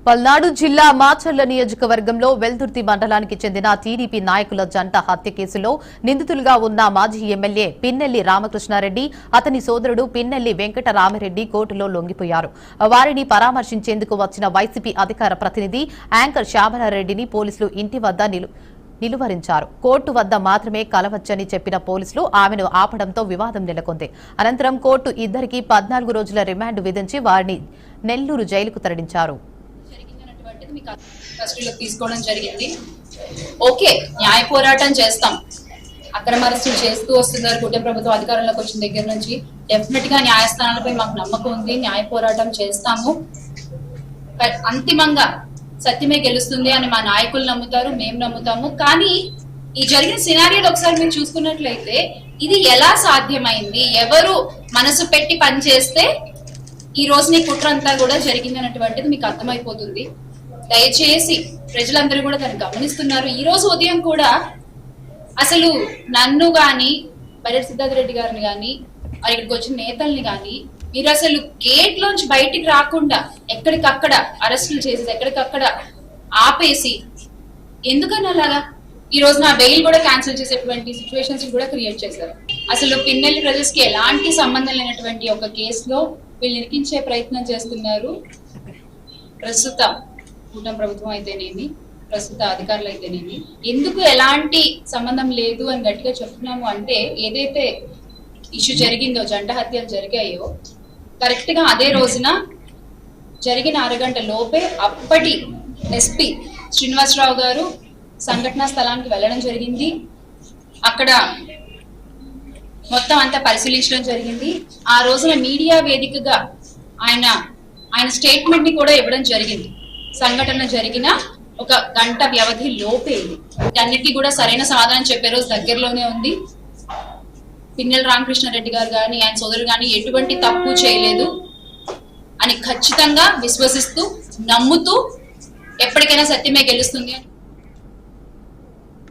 పల్నాడు జిల్లా మాచర్ల నియోజకవర్గంలో వెల్దుర్తి మండలానికి చెందిన టీడీపీ నాయకుల జంట హత్య కేసులో నిందితులుగా ఉన్న మాజీ ఎమ్మెల్యే పిన్నెల్లి రామకృష్ణారెడ్డి, అతని సోదరుడు పిన్నెల్లి వెంకటరామిరెడ్డి కోర్టులో లొంగిపోయారు. వారిని పరామర్శించేందుకు వచ్చిన వైసీపీ అధికార ప్రతినిధి యాంకర్ శ్యామలారెడ్డిని పోలీసులు ఇంటి వద్ద నిలువరించారు. కోర్టు వద్ద మాత్రమే కలవచ్చని చెప్పిన పోలీసులు ఆమెను ఆపడంతో వివాదం నెలకొంది. అనంతరం కోర్టు ఇద్దరికి 14 రోజుల రిమాండ్ విధించి వారిని నెల్లూరు జైలుకు తరలించారు. తీసుకోవడం జరిగింది. ఓకే, న్యాయ పోరాటం చేస్తాం. అక్రమ అరెస్టులు చేస్తూ వస్తున్నారు కూటమి ప్రభుత్వం అధికారంలోకి వచ్చిన దగ్గర నుంచి. డెఫినెట్ గా న్యాయస్థానాలపై మాకు నమ్మకం ఉంది. న్యాయ పోరాటం చేస్తాము. అంతిమంగా సత్యమే గెలుస్తుంది అని మా నాయకులు నమ్ముతారు, మేము నమ్ముతాము. కానీ ఈ జరిగిన సినారియోలు ఒకసారి మీరు చూసుకున్నట్లయితే ఇది ఎలా సాధ్యమైంది, ఎవరు మనసు పెట్టి పనిచేస్తే ఈ రోజు నీ కుట్ర అంతా కూడా జరిగింది అన్నటువంటిది మీకు అర్థమైపోతుంది. దయచేసి ప్రజలందరూ కూడా దాన్ని గమనిస్తున్నారు. ఈ రోజు ఉదయం కూడా అసలు నన్ను గాని బైరెడ్డి సిద్ధార్థ రెడ్డి గారిని గాని ఇక్కడికి వచ్చిన నేతల్ని గాని మీరు అసలు గేట్ లోంచి బయటికి రాకుండా ఎక్కడికక్కడ అరెస్టులు చేసి ఎక్కడికక్కడ ఆపేసి ఎందుకని అలాగా ఈ రోజు నా బెయిల్ కూడా క్యాన్సిల్ చేసేటువంటి సిచ్యువేషన్స్ కూడా క్రియేట్ చేశారు. అసలు పిన్నెల్లి ప్రజెస్ కి ఎలాంటి సంబంధం లేనటువంటి ఒక కేసులో వీళ్ళు ఇరికించే ప్రయత్నం చేస్తున్నారు. ప్రస్తుత కూటమి ప్రభుత్వం అయితేనేమి, ప్రస్తుత అధికారులు అయితేనేమి ఎందుకు ఎలాంటి సంబంధం లేదు అని గట్టిగా చెప్తున్నాము అంటే, ఏదైతే ఇష్యూ జరిగిందో, జంట హత్యలు జరిగాయో కరెక్ట్ గా అదే రోజున జరిగిన అరగంట లోపే అప్పటి ఎస్పీ శ్రీనివాసరావు గారు సంఘటనా స్థలానికి వెళ్ళడం జరిగింది. అక్కడ మొత్తం అంతా పరిశీలించడం జరిగింది. ఆ రోజున మీడియా వేదికగా ఆయన స్టేట్మెంట్ ని కూడా ఇవ్వడం జరిగింది. సంఘటన జరిగిన ఒక గంట వ్యవధి లోపే అన్నిటికీ కూడా సరైన సమాధానం చెప్పే రోజు దగ్గరలోనే ఉంది. పిన్నెల్లి రామకృష్ణారెడ్డి గారు కానీ ఆయన సోదరుడు కానీ ఎటువంటి తప్పు చేయలేదు అని ఖచ్చితంగా విశ్వసిస్తూ నమ్ముతూ ఎప్పటికైనా సత్యమే గెలుస్తుంది.